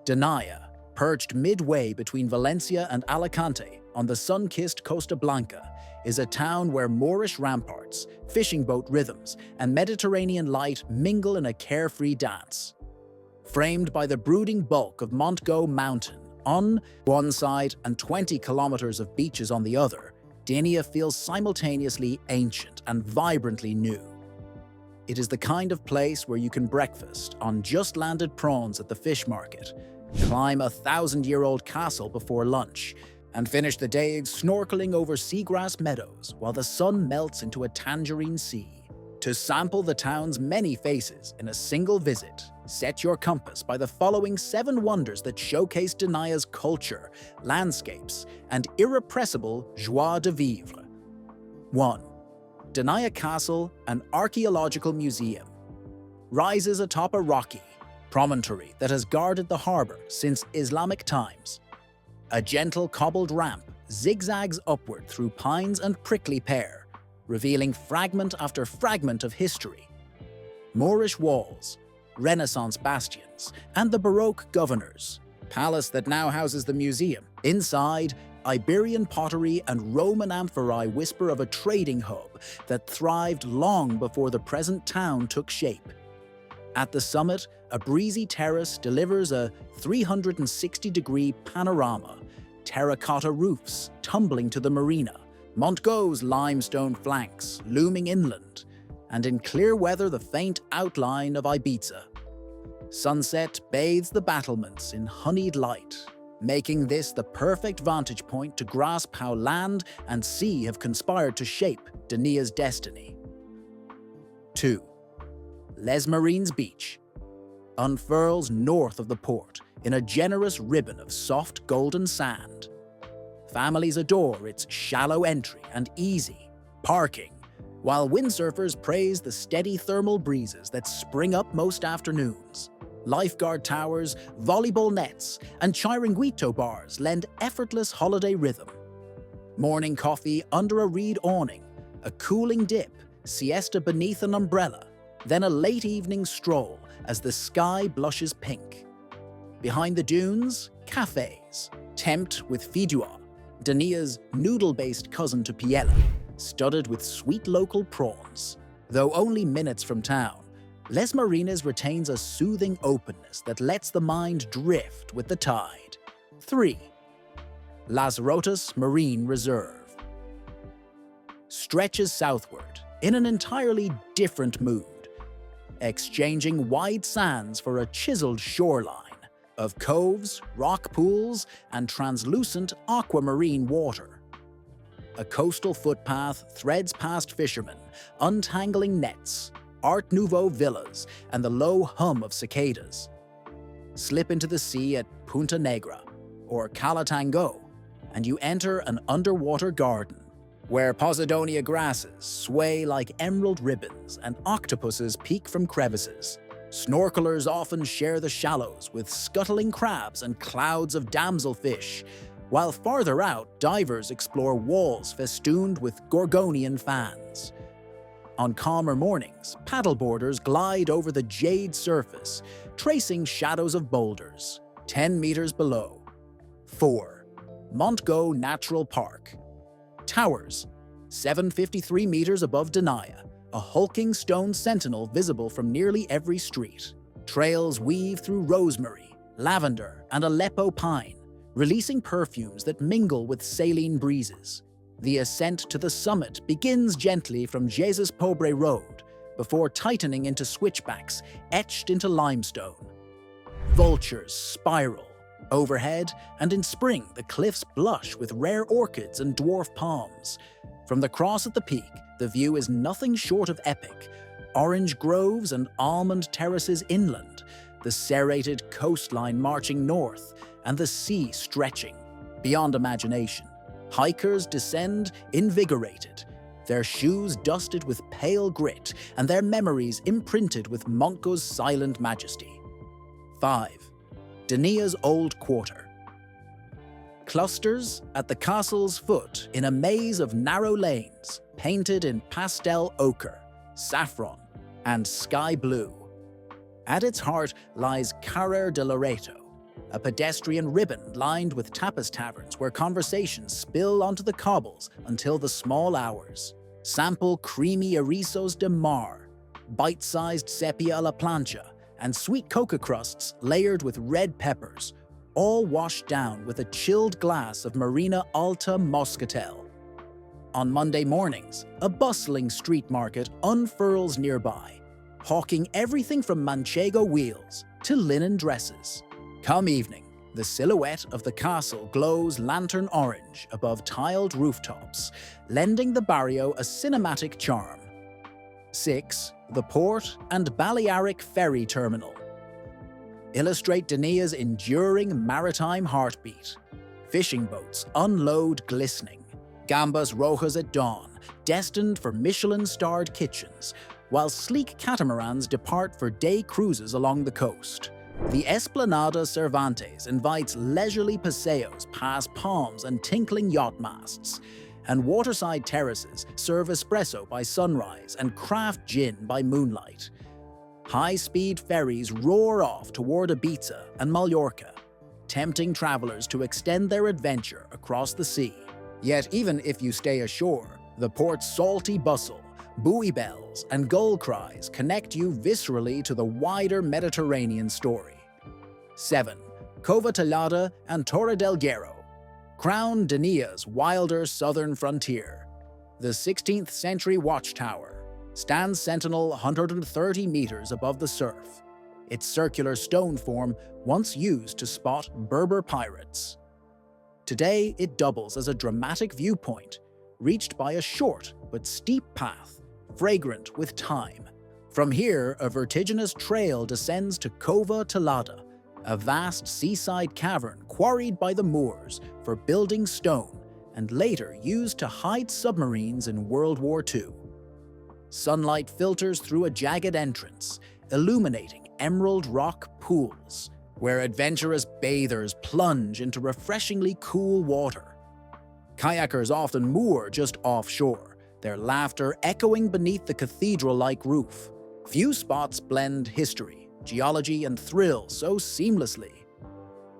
Denia, perched midway between Valencia and Alicante on the sun-kissed Costa Blanca, is a town where Moorish ramparts, fishing boat rhythms, and Mediterranean light mingle in a carefree dance. Framed by the brooding bulk of Montgó Mountain on one side and 20 kilometers of beaches on the other, Denia feels simultaneously ancient and vibrantly new. It is the kind of place where you can breakfast on just-landed prawns at the fish market, climb a 1,000-year-old castle before lunch, and finish the day snorkeling over seagrass meadows while the sun melts into a tangerine sea. To sample the town's many faces in a single visit, set your compass by the following 7 wonders that showcase Denia's culture, landscapes, and irrepressible joie de vivre. 1. Denia Castle, an archaeological museum. Rises atop a rocky promontory that has guarded the harbor since Islamic times. A gentle cobbled ramp zigzags upward through pines and prickly pear, revealing fragment after fragment of history. Moorish walls, Renaissance bastions, and the Baroque governors. Palace that now houses the museum. Inside, Iberian pottery and Roman amphorae whisper of a trading hub that thrived long before the present town took shape. At the summit, a breezy terrace delivers a 360-degree panorama, terracotta roofs tumbling to the marina, Montgó's limestone flanks looming inland, and in clear weather the faint outline of Ibiza. Sunset bathes the battlements in honeyed light, making this the perfect vantage point to grasp how land and sea have conspired to shape Denia's destiny. 2. Les Marines Beach unfurls north of the port in a generous ribbon of soft golden sand. Families adore its shallow entry and easy parking, while windsurfers praise the steady thermal breezes that spring up most afternoons. Lifeguard towers, volleyball nets, and chiringuito bars lend effortless holiday rhythm. Morning coffee under a reed awning, a cooling dip, siesta beneath an umbrella, then a late evening stroll as the sky blushes pink. Behind the dunes, cafes, tempt with fideuà, Denia's noodle-based cousin to paella, studded with sweet local prawns. Though only minutes from town, Les Marines retains a soothing openness that lets the mind drift with the tide. 3. Las Rotas Marine Reserve stretches southward in an entirely different mood, exchanging wide sands for a chiseled shoreline of coves, rock pools, and translucent aquamarine water. A coastal footpath threads past fishermen, untangling nets, Art Nouveau villas, and the low hum of cicadas. Slip into the sea at Punta Negra or Cala Tango, and you enter an underwater garden where Posidonia grasses sway like emerald ribbons and octopuses peek from crevices. Snorkelers often share the shallows with scuttling crabs and clouds of damselfish, while farther out, divers explore walls festooned with Gorgonian fans. On calmer mornings, paddleboarders glide over the jade surface, tracing shadows of boulders 10 meters below. 4. Montgó Natural Park towers 753 meters above Denia, a hulking stone sentinel visible from nearly every street. Trails weave through rosemary, lavender, and Aleppo pine, releasing perfumes that mingle with saline breezes. The ascent to the summit begins gently from Jesus Pobre Road, before tightening into switchbacks etched into limestone. Vultures spiral overhead, and in spring the cliffs blush with rare orchids and dwarf palms. From the cross at the peak, the view is nothing short of epic. Orange groves and almond terraces inland, the serrated coastline marching north, and the sea stretching beyond imagination. Hikers descend invigorated, their shoes dusted with pale grit and their memories imprinted with Montgó's silent majesty. 5. Denia's Old Quarter clusters at the castle's foot in a maze of narrow lanes painted in pastel ochre, saffron, and sky blue. At its heart lies Carrer de Loreto, a pedestrian ribbon lined with tapas taverns where conversations spill onto the cobbles until the small hours. Sample creamy erisos de mar, bite-sized sepia a la plancha, and sweet coca crusts layered with red peppers, all washed down with a chilled glass of Marina Alta Moscatel. On Monday mornings, a bustling street market unfurls nearby, hawking everything from manchego wheels to linen dresses. Come evening, the silhouette of the castle glows lantern orange above tiled rooftops, lending the barrio a cinematic charm. 6. The Port and Balearic Ferry Terminal illustrate Denia's enduring maritime heartbeat. Fishing boats unload glistening, gambas rojas at dawn, destined for Michelin-starred kitchens, while sleek catamarans depart for day cruises along the coast. The Esplanada Cervantes invites leisurely paseos past palms and tinkling yacht masts, and waterside terraces serve espresso by sunrise and craft gin by moonlight. High-speed ferries roar off toward Ibiza and Mallorca, tempting travelers to extend their adventure across the sea. Yet even if you stay ashore, the port's salty bustle, buoy bells, and gull cries connect you viscerally to the wider Mediterranean story. 7. Cova Tallada and Torre del Hierro crown Denia's wilder southern frontier. The 16th century Watchtower stands sentinel 130 meters above the surf, its circular stone form once used to spot Berber pirates. Today, it doubles as a dramatic viewpoint, reached by a short but steep path, fragrant with thyme. From here, a vertiginous trail descends to Cova Tallada, a vast seaside cavern quarried by the Moors for building stone and later used to hide submarines in World War II. Sunlight filters through a jagged entrance, illuminating emerald rock pools, where adventurous bathers plunge into refreshingly cool water. Kayakers often moor just offshore, their laughter echoing beneath the cathedral-like roof. Few spots blend history, geology, and thrill so seamlessly.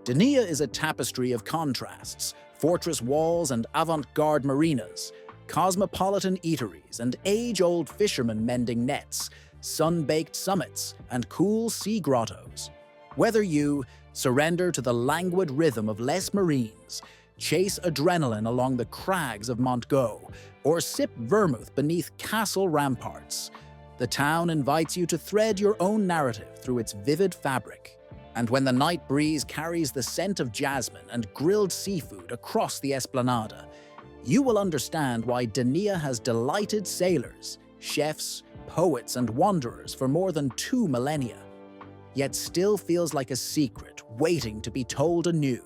Denia is a tapestry of contrasts, fortress walls and avant-garde marinas, cosmopolitan eateries and age-old fishermen mending nets, sun-baked summits, and cool sea grottos. Whether you surrender to the languid rhythm of Les Marines, chase adrenaline along the crags of Montgó, or sip vermouth beneath castle ramparts, the town invites you to thread your own narrative through its vivid fabric. And when the night breeze carries the scent of jasmine and grilled seafood across the Esplanada, you will understand why Denia has delighted sailors, chefs, poets, and wanderers for more than 2 millennia, yet still feels like a secret waiting to be told anew.